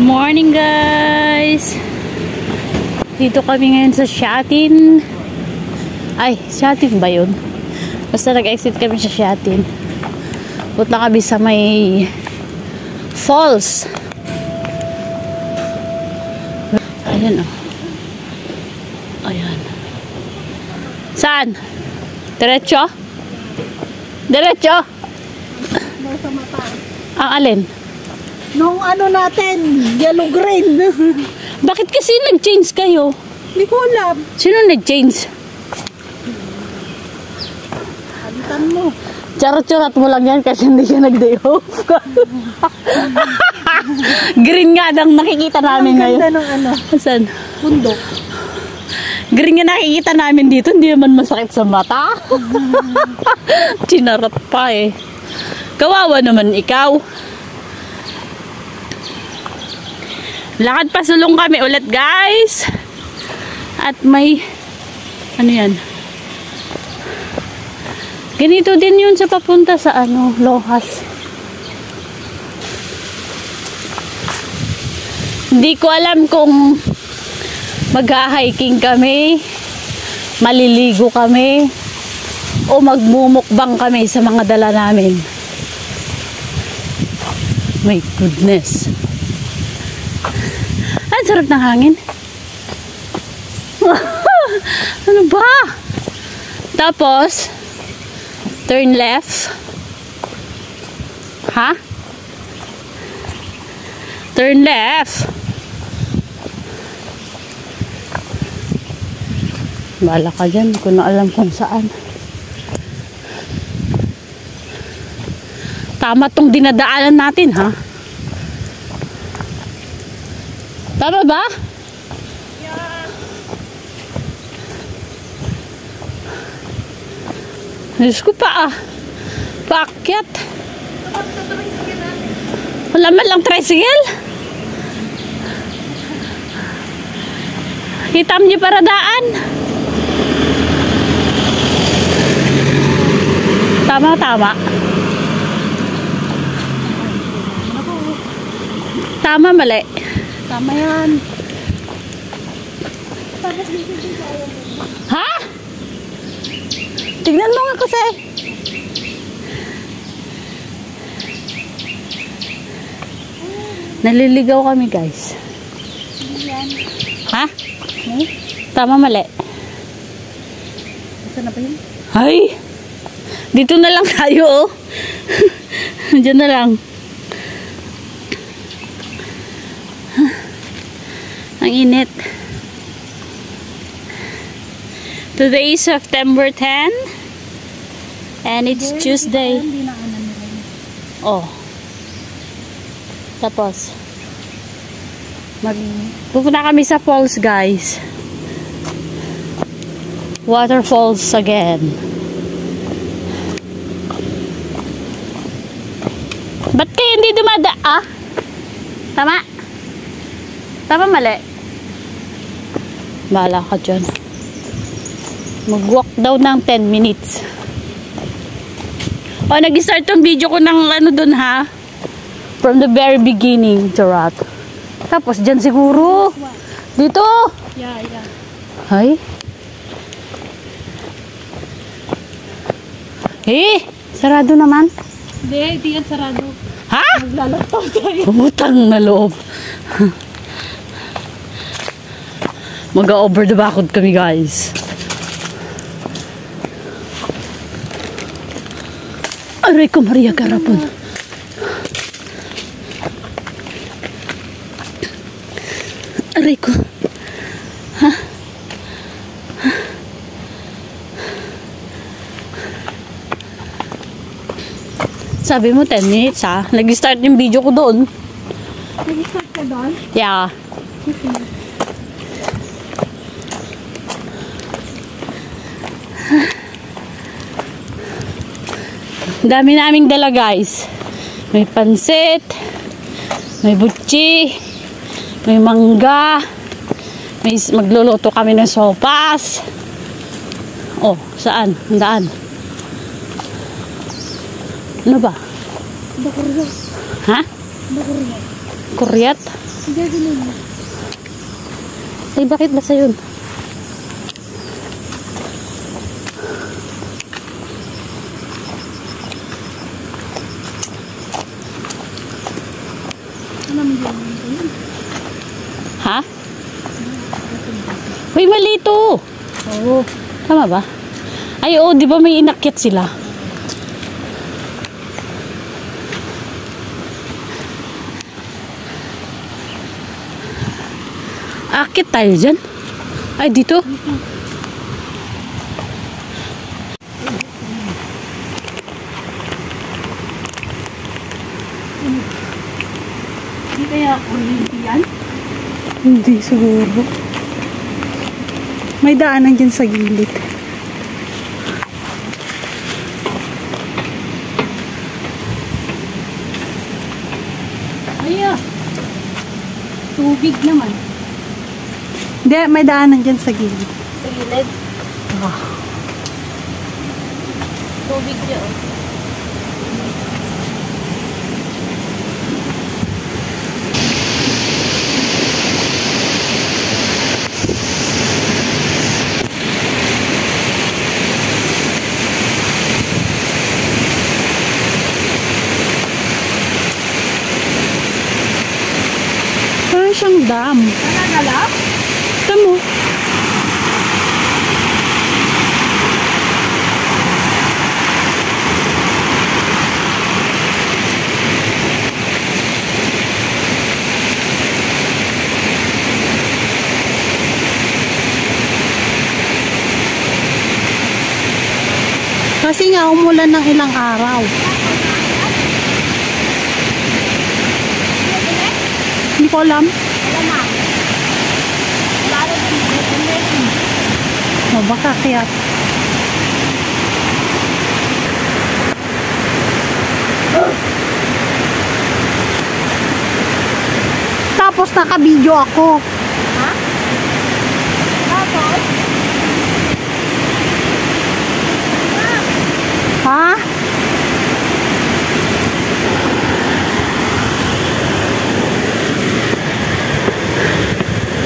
Morning guys! Dito kami ngayon sa Shatin. Ay, Shatin ba yun? Basta nag-exit kami sa Shatin. Punta kami sa may falls. Ayan o. Ayan. Saan? Diretso? Diretso? Nasa mata. Ang alin? Nung ano natin, yellow green. Bakit kasi nag-change kayo? Hindi ko alam. Sino nag-change? Alitan mo. Charot-charot mo lang yan kasi hindi ka nag-day off. Green nga lang nakikita namin ngayon. Ang ganda ng ano, Saan? bundok. Green nga nakikita namin dito. Hindi naman masakit sa mata. Chinarot pa eh. Kawawa naman ikaw. Lakad pasulong kami ulit guys. At may ano yan? Ganito din yun sa papunta sa ano, Lohas. Hindi ko alam kung mag-hiking kami, maliligo kami, o magmumukbang kami sa mga dala namin. My goodness. Ang sarap ng hangin. Ano ba? Tapos, turn left. Ha? Turn left. Bahala ka dyan. Hindi ko na alam kung saan. Tama tong dinadaanan natin, ha? Tama ba? Yeah. Diyos ko pa, paakyat. Wala man lang tricycle. Hitam niyo para daan. Tama. Tama, mali. Tama yan. Ha? Tignan mo nga kasi. Naliligaw kami guys. Ha? Tama, mali. Saan na ba yun? Ay! Dito na lang tayo, oh. Diyan na lang. Ang init. Today is September 10 and it's Tuesday. Oh. Tapos pupunta kami sa falls, guys. Waterfalls again. Ba't kayo hindi dumada? Tama? Tama, mali? Bahala ka dyan. Mag-walk daw ng 10 minutes. O, nag-start tong video ko ng ano dun, ha? From the very beginning, charot. Tapos dyan siguro. Dito. Yeah. Hay. Sarado naman. Hindi yan sarado. Ha? Maglalataw tayo. Pumutang na loob. Mag-over the backwood kami, guys. Aray ko, Maria Garapon. Aray ko. Ha? Sabi mo 10 minutes, ha? Nag-start yung video ko doon. Nag-start ka doon? Yeah. Okay. Dami naming dala, guys. May pansit, may butchi, may mangga, may magluluto kami ng sopas. Oh, saan? Ang daan. Ano ba? Bakuryo. Ha? Bakuryo. Kuryat? Hindi, gano'n. Ay, bakit basa yun? Alam mo yun? Ha? Uy, mali ito. Oo. Tama ba? Ay, oo, di ba may inakyat sila? Akit tayo dyan? Ay, dito? Hindi kaya kuryente yan? Hindi siguro. May daanan dyan sa gilid. Ay, tubig naman. Hindi, may daanan dyan sa gilid. Sa gilid. Tubig yun. Parang siyang dam. Nananala? Tamo. Kasi nga umulan ng ilang araw. Hindi ko alam. Wala na. Wala na din. O baka kaya. Tapos naka-video ako. Ha? Tapos? Ha?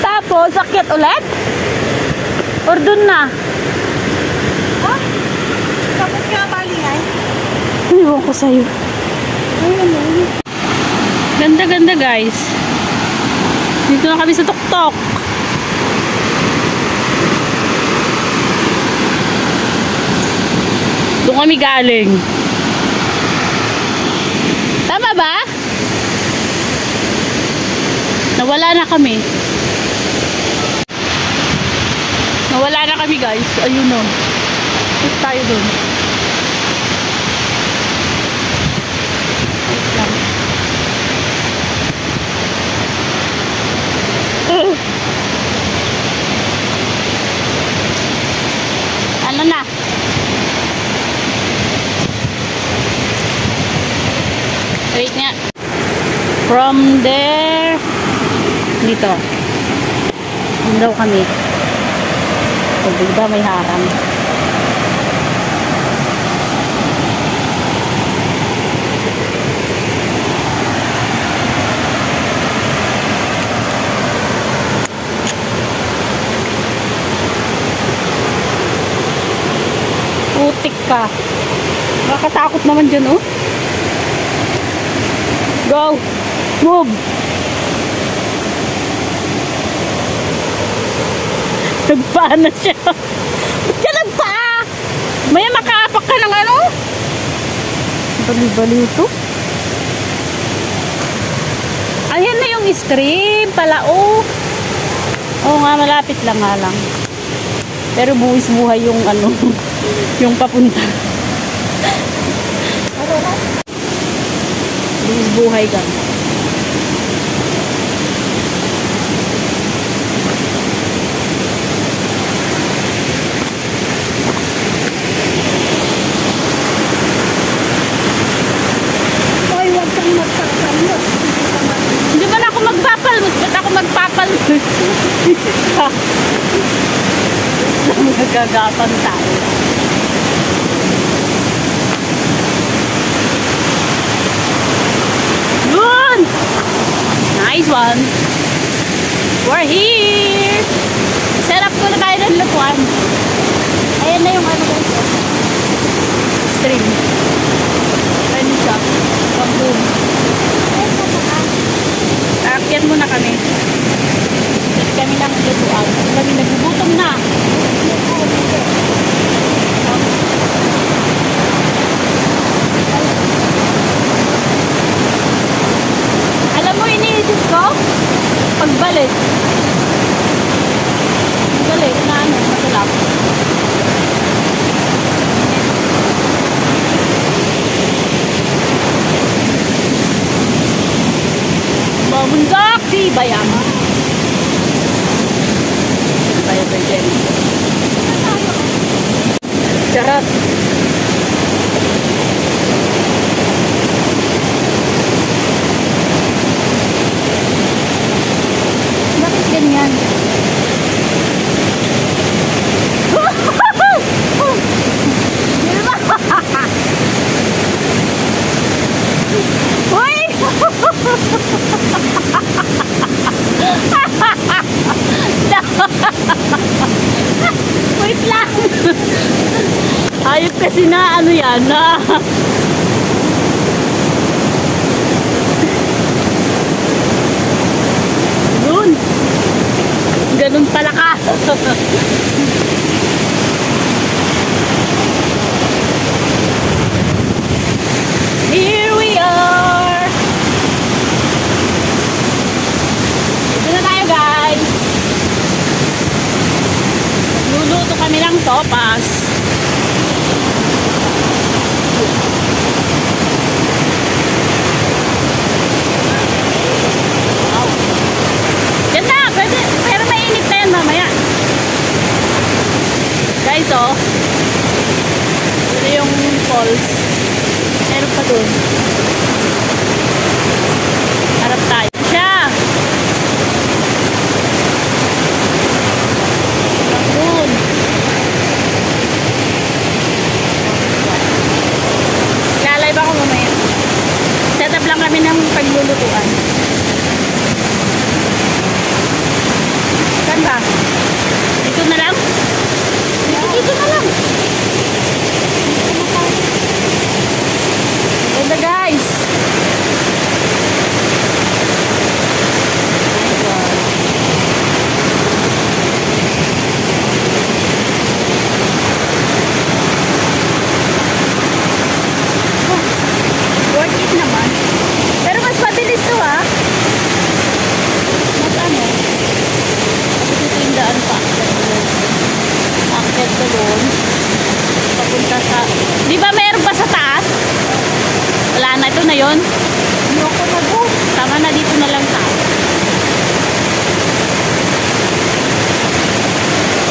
Tapos, sakit ulit? Or dun na? Ha? Tapos kaya balingay? Iwan ko sa'yo. Ayun, ayun. Ganda-ganda guys. Dito na kami sa tuktok. Doon kami galing. Tama ba? Nawala na kami. Nawala na kami guys. Ayun o. Sit tayo doon. Wait lang. Ano na? Wait nga. From there, dito. Doon daw kami. So, diba may harang? Putik ka. Nakakatakot naman dyan, oh. Go! Move! Nagpaa na siya. Ba't ka nagpaa? Maya makaapak ka ng ano? Bali-bali ito. Ayan na yung stream pala, oh. Oo nga, malapit lang nga lang. Pero buwis buhay yung ano, yung papunta. Buwis buhay ka. Ay, huwag kang magsasalot. Hindi ba na ako magpapalmus? Ba't ako magpapalmus? Magkagapan tayo. Yun! Phase 1. We're here! Set up ko na tayo ng lutuan. Ayan na yung ano guys. Stream. Ayan siya. Pag-boom. Aakyat muna kami. Set kami ng lutuan. Kami nagugutom na. Alam mo, iniisip ko? Pagbalik. Pagbalik na ano, masalap. Mamundak si Bayam. Bayam Bayam. Charot. Bakit ganyan? Uy! Wait lang! Ayop kasi na ano yan na Dun! Ganun pala ka! Here we are! Ito na tayo guys! Luluto kami ng sopas. Wow! Ganda! Pwede, pero mainit na yan mamaya. Guys oh, ito yung falls. Meron pa dun. Harap tayo. Siya! Dun. Lalay ba ako mamaya? Set up lang kami ng paglulutuan. Saan ba? Dito na lang? Dito na lang. Ganda guys. Worth it naman. Pero mas mabilis to ha. Mas ano? Kasi dito yung daan pa. Akit ko doon. Papunta sa... Di ba meron pa sa taas? Wala na. Ito na yun. Ayoko na doon. Tama na, dito na lang tayo.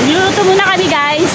Niluto muna kami guys.